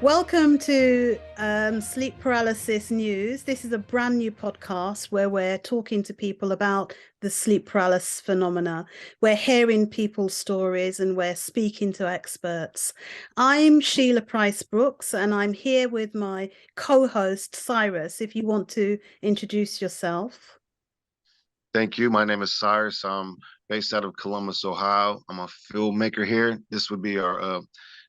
Welcome to Sleep Paralysis News. This is a brand new podcast where we're talking to people about the sleep paralysis phenomena. We're hearing people's stories and we're speaking to experts. I'm Sheila Price Brooks and I'm here with my co-host Cyrus. If you want to introduce yourself. Thank you. My name is Cyrus. I'm based out of Columbus, Ohio. I'm a filmmaker here. This would be our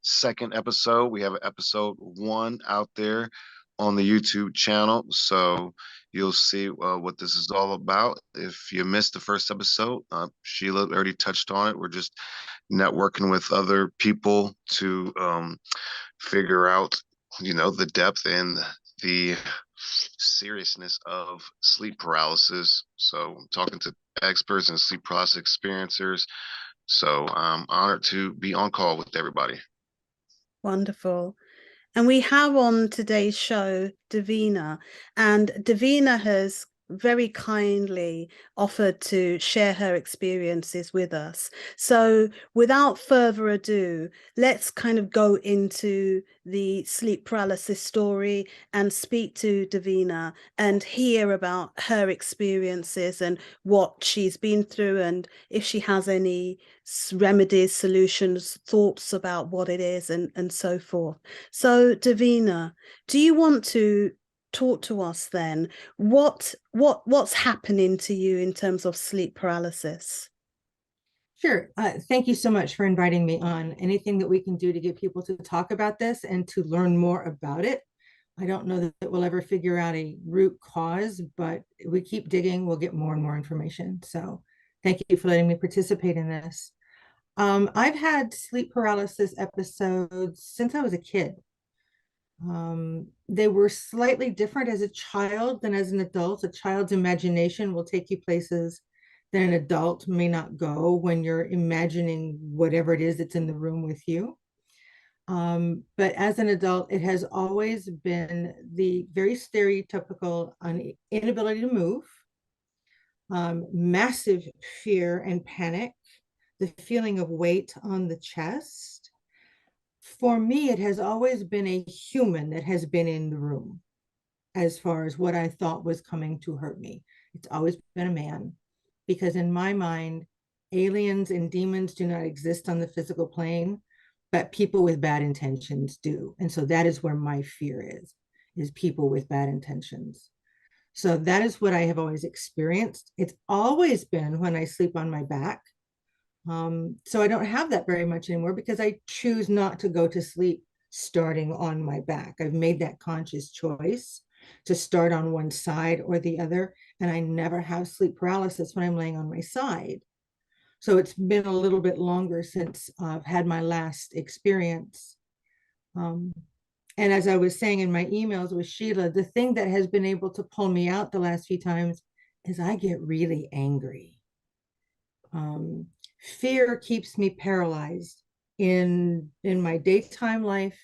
second episode. We have episode 1 out there on the YouTube channel. So you'll see what this is all about. If you missed the first episode, Sheila already touched on it. We're just networking with other people to figure out, the depth and the seriousness of sleep paralysis. So talking to experts and sleep paralysis experiencers. So I'm honored to be on call with everybody. Wonderful. And we have on today's show Davena, and Davena has very kindly offered to share her experiences with us. So without further ado, let's kind of go into the sleep paralysis story and speak to Davena and hear about her experiences and what she's been through, and if she has any remedies, solutions, thoughts about what it is, and so forth. So Davena, do you want to talk to us then? What's happening to you in terms of sleep paralysis? Sure. Thank you so much for inviting me on. Anything that we can do to get people to talk about this and to learn more about it. I don't know that we'll ever figure out a root cause, but if we keep digging, we'll get more and more information. So thank you for letting me participate in this. I've had sleep paralysis episodes since I was a kid. They were slightly different as a child than as an adult. A child's imagination will take you places that an adult may not go when you're imagining whatever it is that's in the room with you. But as an adult, it has always been the very stereotypical inability to move, massive fear and panic, the feeling of weight on the chest. For me, it has always been a human that has been in the room as far as what I thought was coming to hurt me. It's always been a man, because in my mind, aliens and demons do not exist on the physical plane, but people with bad intentions do. And so that is where my fear is people with bad intentions. So that is what I have always experienced. It's always been when I sleep on my back. So I don't have that very much anymore because I choose not to go to sleep starting on my back. I've made that conscious choice to start on one side or the other, and I never have sleep paralysis when I'm laying on my side. So it's been a little bit longer since I've had my last experience. And as I was saying in my emails with Sheila, the thing that has been able to pull me out the last few times is I get really angry. Fear keeps me paralyzed in my daytime life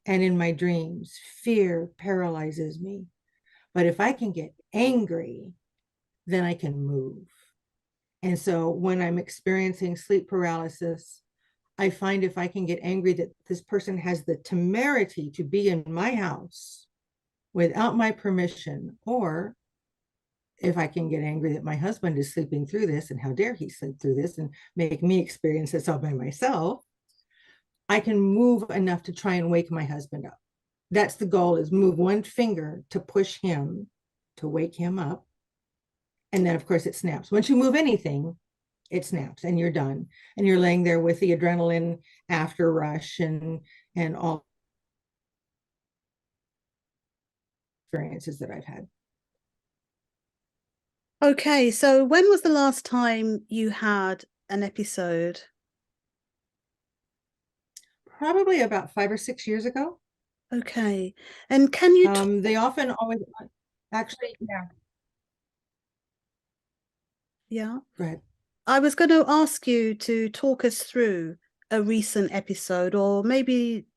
and in my dreams. Fear paralyzes me. But if I can get angry, then I can move. And so when I'm experiencing sleep paralysis, I find if I can get angry that this person has the temerity to be in my house without my permission, or if I can get angry that my husband is sleeping through this and how dare he sleep through this and make me experience this all by myself, I can move enough to try and wake my husband up. That's the goal, is move one finger to push him, to wake him up. And then of course it snaps. Once you move anything, it snaps and you're done. And you're laying there with the adrenaline after rush and all experiences that I've had. Okay, so when was the last time you had an episode? Probably about 5 or 6 years ago. Okay, and can you they often always actually, yeah, go ahead. I was going to ask you to talk us through a recent episode, or maybe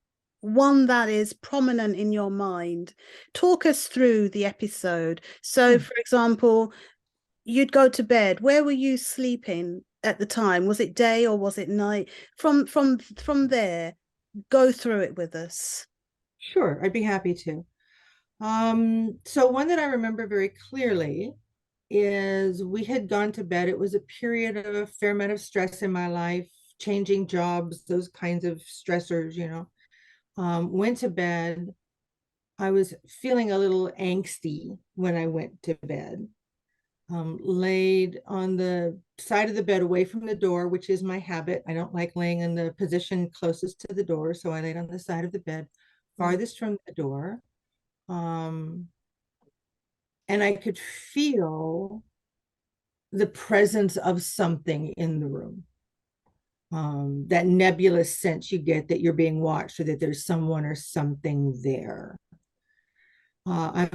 one that is prominent in your mind. Talk us through the episode. So, for example, you'd go to bed. Where were you sleeping at the time? Was it day or was it night? From there, go through it with us. Sure, I'd be happy to. So one that I remember very clearly is we had gone to bed. It was a period of a fair amount of stress in my life, changing jobs, those kinds of stressors, went to bed. I was feeling a little angsty when I went to bed. Laid on the side of the bed away from the door, which is my habit. I don't like laying in the position closest to the door. So I laid on the side of the bed, farthest from the door. And I could feel the presence of something in the room. That nebulous sense you get that you're being watched or that there's someone or something there. I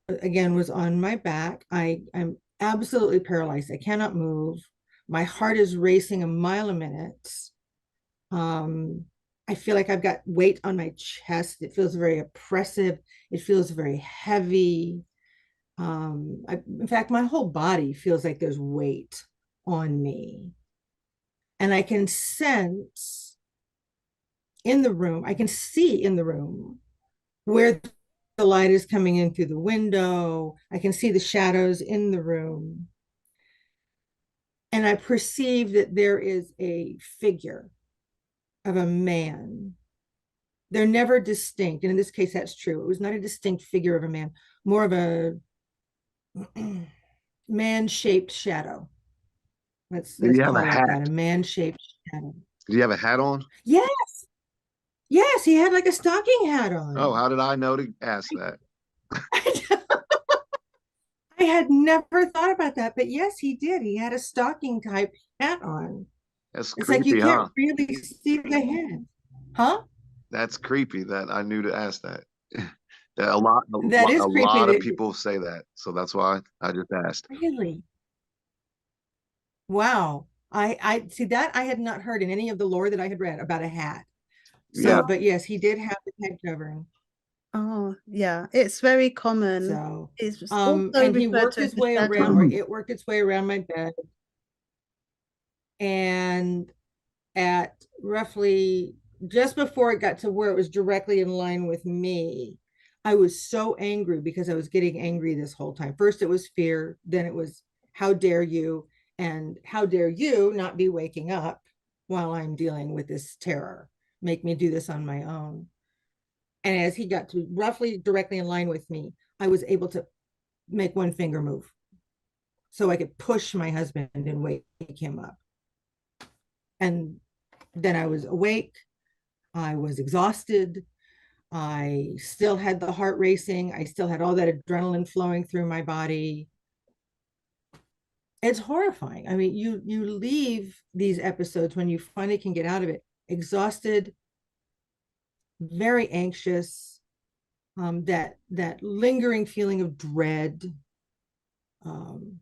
again was on my back. I'm absolutely paralyzed. I cannot move. My heart is racing a mile a minute. I feel like I've got weight on my chest. It feels very oppressive. It feels very heavy. In fact, my whole body feels like there's weight on me. And I can sense in the room, I can see in the room where the light is coming in through the window. I can see the shadows in the room. And I perceive that there is a figure of a man. They're never distinct. And in this case, that's true. It was not a distinct figure of a man, more of a man-shaped shadow. Let's Did you have a call it hat? that, a man-shaped shadow. Did you have a hat on? Yes, yes, he had like a stocking hat Oh, on. how did I know to ask that? I had never thought about that, but yes, he did. He had a stocking type hat on. That's It's like you creepy, huh? can't really see the head. Huh? That's creepy that I knew to ask that. That That a is creepy. lot of people say that, so that's why I just asked. Really? Wow. I see that I had not heard in any of the lore that I had read about a hat. Yeah, So, but yes, he did have the head covering. Oh, yeah, it's very common. So, It's also and he referred worked to as his the way shadow. around, or it worked its way around my bed. And at roughly just before it got to where it was directly in line with me, I was so angry because I was getting angry this whole time. First, it was fear, then it was, how dare you? And how dare you not be waking up while I'm dealing with this terror? Make me do this on my own. And as he got to roughly directly in line with me, I was able to make one finger move so I could push my husband and wake him up. And then I was awake. I was exhausted. I still had the heart racing. I still had all that adrenaline flowing through my body. It's horrifying. I mean, you leave these episodes when you finally can get out of it, exhausted, very anxious, that lingering feeling of dread. Um,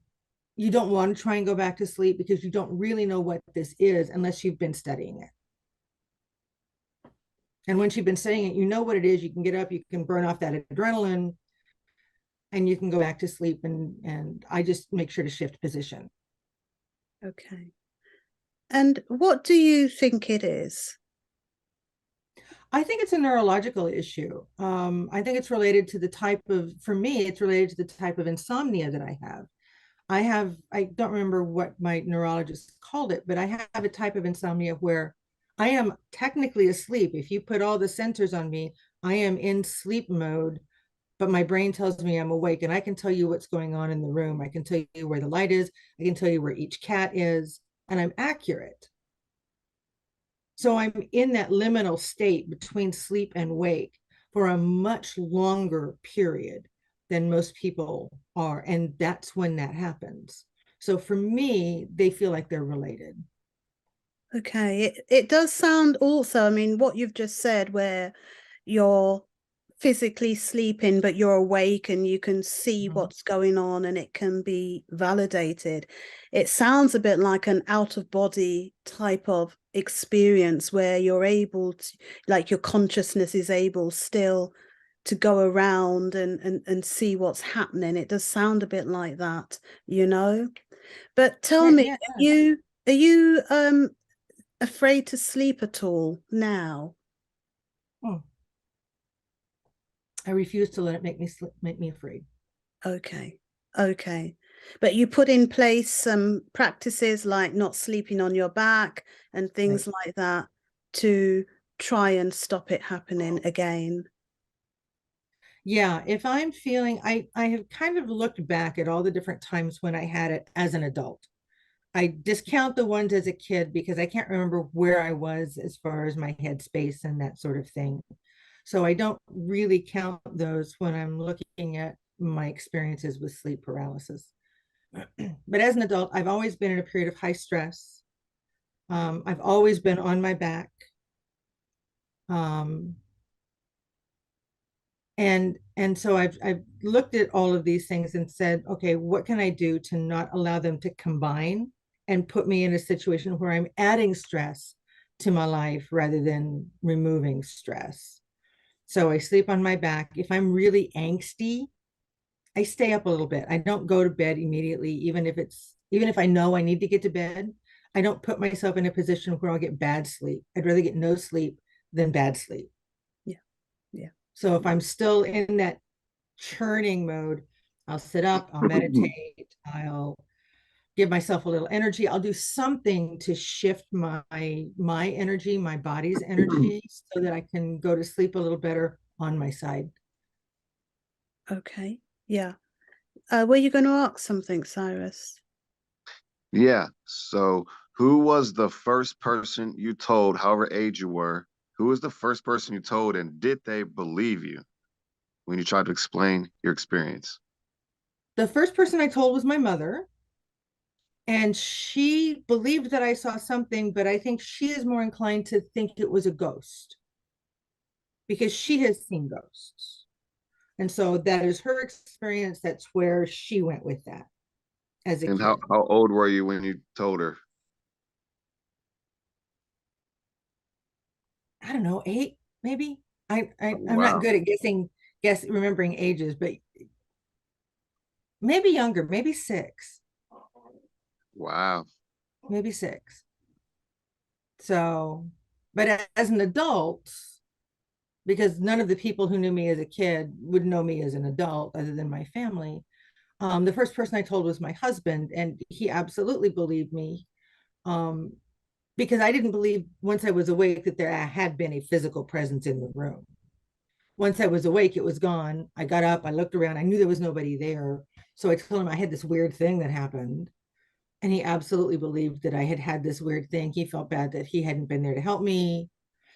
you don't want to try and go back to sleep because you don't really know what this is unless you've been studying it. And once you've been studying it, you know what it is. You can get up, you can burn off that adrenaline, and you can go back to sleep. And I just make sure to shift position. Okay. And what do you think it is? I think it's a neurological issue. I think it's related to the type of, for me, it's related to the type of insomnia that I have. I don't remember what my neurologist called it, but I have a type of insomnia where I am technically asleep. If you put all the sensors on me, I am in sleep mode, but my brain tells me I'm awake, and I can tell you what's going on in the room. I can tell you where the light is. I can tell you where each cat is, and I'm accurate. So I'm in that liminal state between sleep and wake for a much longer period than most people are. And that's when that happens. So for me, they feel like they're related. Okay, it does sound also, I mean, what you've just said, where you're physically sleeping, but you're awake and you can see what's going on and it can be validated. It sounds a bit like an out of body type of experience where you're able to, like your consciousness is able still to go around and see what's happening. It does sound a bit like that, you know? But tell Yeah, me, yeah. are you afraid to sleep at all now? Oh. I refuse to let it make me afraid. Okay. Okay. But you put in place some practices like not sleeping on your back and Right. things like that to try and stop it happening again. Yeah, if I'm feeling, I have kind of looked back at all the different times when I had it as an adult. I discount the ones as a kid because I can't remember where I was as far as my headspace and that sort of thing. So I don't really count those when I'm looking at my experiences with sleep paralysis. But as an adult, I've always been in a period of high stress. I've always been on my back. Um, and so I've looked at all of these things and said, okay, what can I do to not allow them to combine and put me in a situation where I'm adding stress to my life rather than removing stress. So I sleep on my back. If I'm really angsty, I stay up a little bit. I don't go to bed immediately, even if I know I need to get to bed. I don't put myself in a position where I'll get bad sleep. I'd rather get no sleep than bad sleep. Yeah. Yeah. So if I'm still in that churning mode, I'll sit up, I'll meditate, I'll give myself a little energy. I'll do something to shift my energy, my body's energy, so that I can go to sleep a little better on my side. Okay. Yeah. Were you going to ask something, Cyrus? Yeah. So, who was the first person you told, however age you were? Who was the first person you told, and did they believe you when you tried to explain your experience? The first person I told was my mother, and she believed that I saw something, but I think she is more inclined to think it was a ghost because she has seen ghosts. And so that is her experience. That's where she went with that as a And kid. how old were you when you told her? I don't know, 8 maybe. Oh, I'm not wow. good at remembering ages, but maybe younger, maybe 6, Wow. maybe 6. So, but as an adult, because none of the people who knew me as a kid would know me as an adult other than my family. The first person I told was my husband, and he absolutely believed me, um, because I didn't believe once I was awake that there had been a physical presence in the room. Once I was awake, it was gone. I got up, I looked around, I knew there was nobody there. So I told him I had this weird thing that happened. And he absolutely believed that I had had this weird thing. He felt bad that he hadn't been there to help me.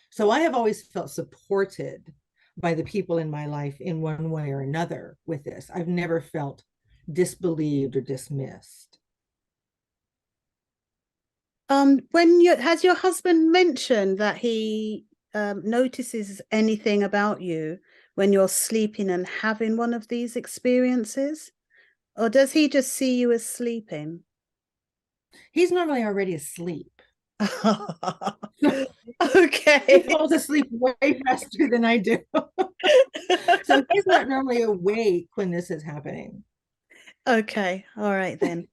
So I have always felt supported by the people in my life in one way or another with this. I've never felt disbelieved or dismissed. When you has your husband mentioned that he notices anything about you when you're sleeping and having one of these experiences? Or does he just see you as sleeping? He's normally already asleep. He Okay. falls asleep way faster than I do. So he's not normally awake when this is happening. Okay. All right then.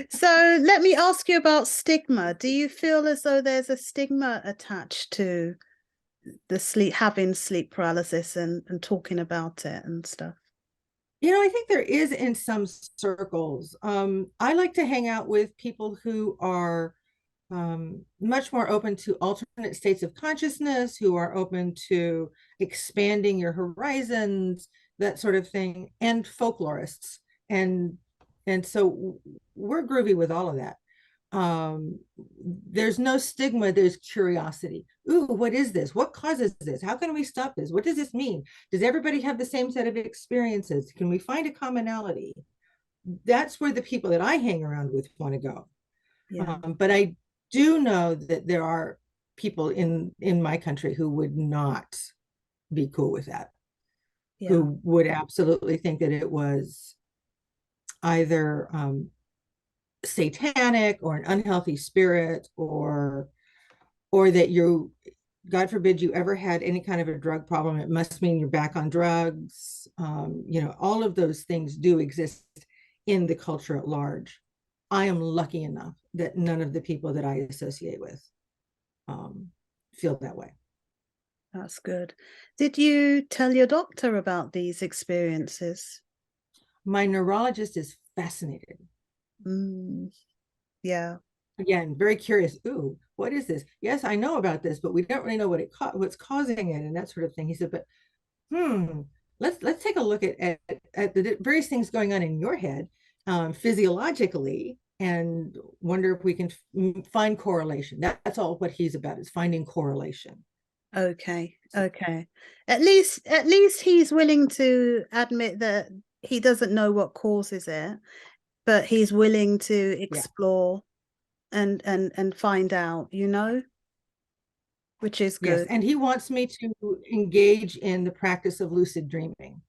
So let me ask you about stigma. Do you feel as though there's a stigma attached to the having sleep paralysis and talking about it and stuff? I think there is in some circles. I like to hang out with people who are much more open to alternate states of consciousness, who are open to expanding your horizons, that sort of thing, and folklorists. And so we're groovy with all of that. There's no stigma, there's curiosity. Ooh, what is this? What causes this? How can we stop this? What does this mean? Does everybody have the same set of experiences? Can we find a commonality? That's where the people that I hang around with want to go. Yeah. But I do know that there are people in my country who would not be cool with that, Yeah. who would absolutely think that it was either satanic or an unhealthy spirit, or that you, God forbid, you ever had any kind of a drug problem. It must mean you're back on drugs. All of those things do exist in the culture at large. I am lucky enough that none of the people that I associate with um, feel that way. That's good. Did you tell your doctor about these experiences? My neurologist is fascinated. Mm, yeah. Again, very curious. Ooh, what is this? Yes, I know about this, but we don't really know what's causing it and that sort of thing. He said, but let's take a look at the various things going on in your head physiologically and wonder if we can find correlation. That's all what he's about, is finding correlation. Okay. Okay. At least he's willing to admit that he doesn't know what causes it, but he's willing to Yeah. explore and find out, which is Yes. good. And he wants me to engage in the practice of lucid dreaming.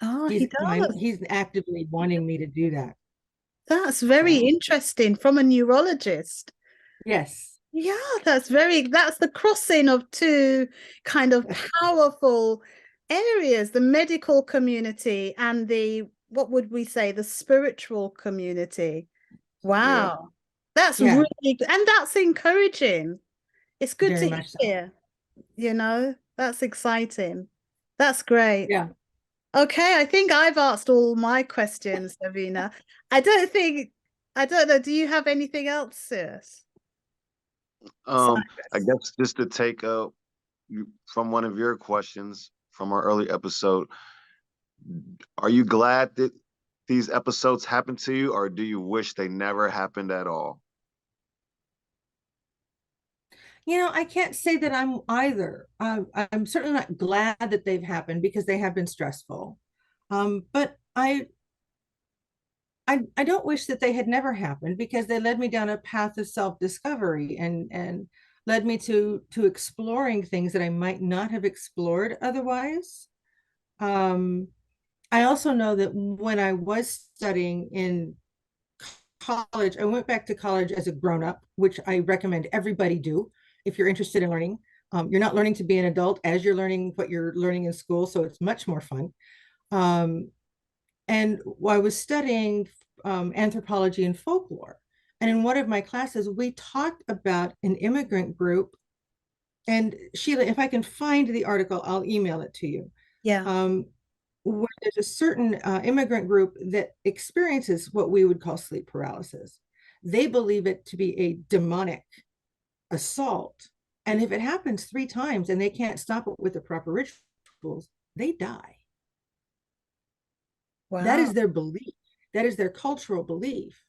Oh, he does. He's actively wanting me to do that. That's very So interesting from a neurologist. yes. Yeah, that's the crossing of two kind of powerful areas, the medical community and what would we say, the spiritual community. Yeah. Wow. That's Yeah, really good. And that's encouraging. It's good very to much so. hear, that's exciting. That's great. Yeah. Okay, I think I've asked all my questions, Davina. I don't think, I don't know, do you have anything else, sis? I Cyrus? guess just to take from one of your questions from our early episode, are you glad that these episodes happened to you, or do you wish they never happened at all? I can't say that I'm either. I'm certainly not glad that they've happened because they have been stressful. But I don't wish that they had never happened because they led me down a path of self-discovery and led me to exploring things that I might not have explored otherwise. Um, I also know that when I was studying in college, I went back to college as a grown-up, which I recommend everybody do if you're interested in learning. You're not learning to be an adult as you're learning what you're learning in school, so it's much more fun. Um, and I was studying anthropology and folklore. And in one of my classes, we talked about an immigrant group. And Sheila, if I can find the article, I'll email it to you. Yeah. Um, where there's a certain immigrant group that experiences what we would call sleep paralysis. They believe it to be a demonic assault. And if it happens 3 times and they can't stop it with the proper rituals, they die. That Wow. is their belief. That is their cultural belief.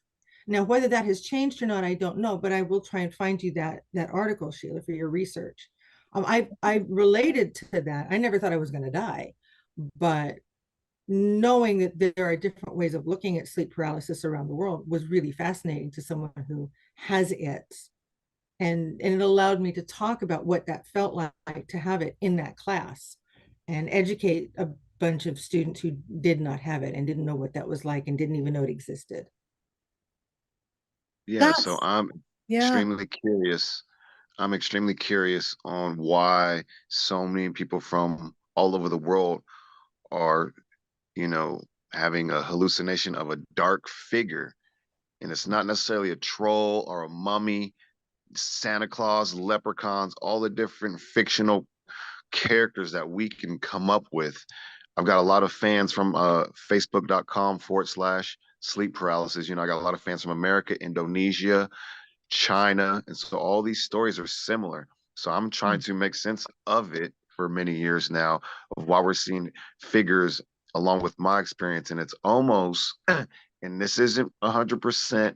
Now, whether that has changed or not, I don't know, but I will try and find you that article, Sheila, for your research. I related to that. I never thought I was going to die, but knowing that there are different ways of looking at sleep paralysis around the world was really fascinating to someone who has it. And it allowed me to talk about what that felt like to have it in that class and educate a bunch of students who did not have it and didn't know what that was like and didn't even know it existed. Yeah, so That's, yeah, extremely curious. I'm extremely curious on why so many people from all over the world are, you know, having a hallucination of a dark figure. And it's not necessarily a troll or a mummy, Santa Claus, leprechauns, all the different fictional characters that we can come up with. I've got a lot of fans from facebook.com/sleep paralysis. I got a lot of fans from America, Indonesia, China. And so all these stories are similar. So I'm trying to make sense of it for many years now of why we're seeing figures along with my experience. And it's almost, and this isn't 100%,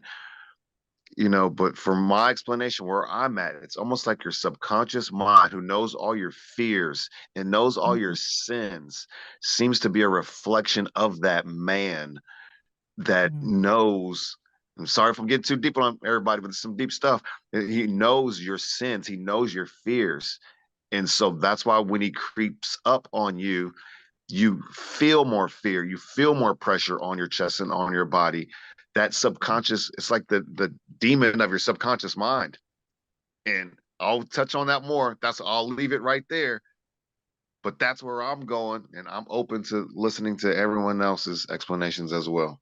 but for my explanation where I'm at, it's almost like your subconscious mind, who knows all your fears and knows all your sins, seems to be a reflection of that man that knows. I'm sorry if I'm getting too deep on everybody, but it's some deep stuff. He knows your sins, he knows your fears. And so that's why when he creeps up on you, you feel more fear, you feel more pressure on your chest and on your body. That subconscious, it's like the demon of your subconscious mind. And I'll touch on that more. I'll leave it right there. But that's where I'm going, and I'm open to listening to everyone else's explanations as well.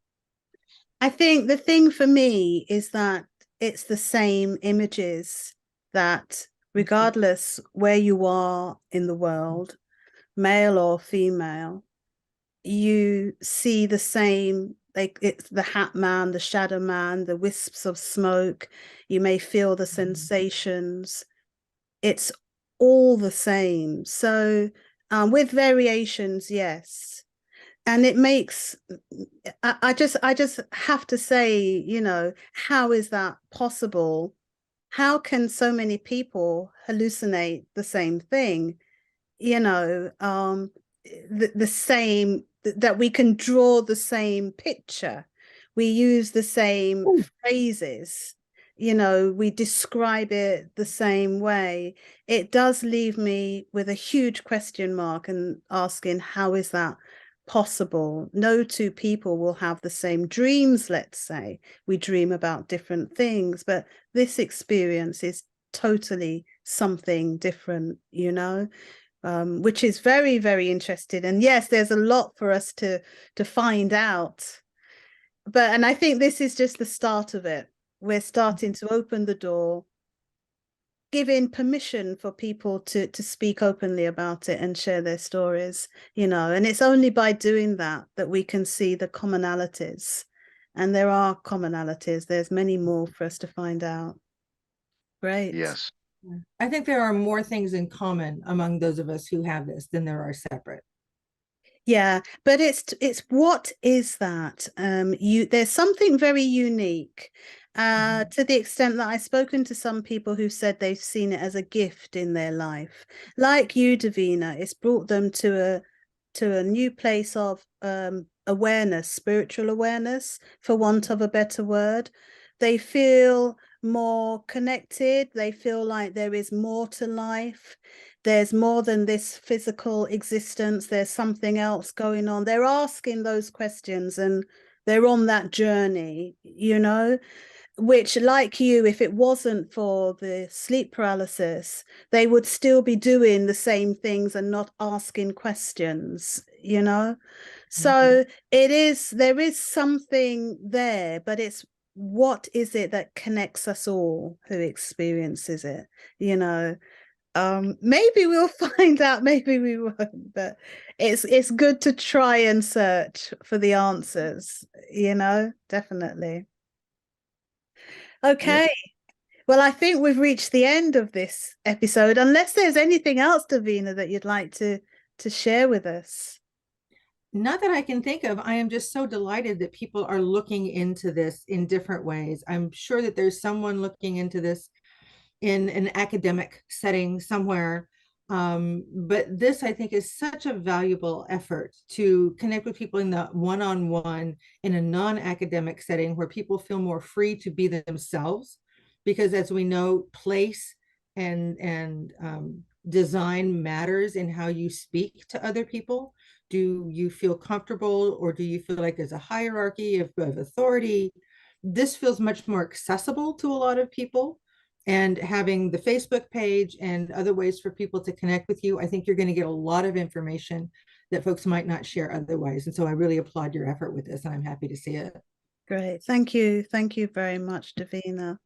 I think the thing for me is that it's the same images that regardless where you are in the world, male or female, you see the same, like it's the hat man, the shadow man, the wisps of smoke. You may feel the sensations. It's all the same. So with variations, yes. And it makes, I just have to say, you know, how is that possible? How can so many people hallucinate the same thing? You know, the same, that we can draw the same picture. We use the same Ooh. phrases, you know, we describe it the same way. It does leave me with a huge question mark and asking, how is that possible? No two people will have the same dreams, let's say. We dream about different things, but this experience is totally something different, you know? Which is very, very interesting. And yes, there's a lot for us to find out. And I think this is just the start of it. We're starting to open the door, giving permission for people to speak openly about it and share their stories, you know, and it's only by doing that that we can see the commonalities. And there are commonalities. There's many more for us to find out. Great. Yes. I think there are more things in common among those of us who have this than there are separate. Yeah, but it's what is that? There's something very unique, to the extent that I've spoken to some people who said they've seen it as a gift in their life. Like you, Davina, it's brought them to a new place of awareness, spiritual awareness, for want of a better word. They feel more connected. They feel like there is more to life. There's more than this physical existence. There's something else going on. They're asking those questions and they're on that journey, you know, which, like you, if it wasn't for the sleep paralysis, they would still be doing the same things and not asking questions, you know. So there is something there, but it's, what is it that connects us all who experiences it, you know? Maybe we'll find out, maybe we won't, but it's good to try and search for the answers, you know, definitely. Okay. Well, I think we've reached the end of this episode, unless there's anything else, Davina, that you'd like to share with us. Not that I can think of. I am just so delighted that people are looking into this in different ways. I'm sure that there's someone looking into this in an academic setting somewhere. But this, I think, is such a valuable effort to connect with people in the one-on-one, in a non-academic setting where people feel more free to be themselves. Because as we know, place and design matters in how you speak to other people. Do you feel comfortable, or do you feel like there's a hierarchy of authority? This feels much more accessible to a lot of people. And having the Facebook page and other ways for people to connect with you, I think you're going to get a lot of information that folks might not share otherwise. And so I really applaud your effort with this, and I'm happy to see it. Great. Thank you. Thank you very much, Davina.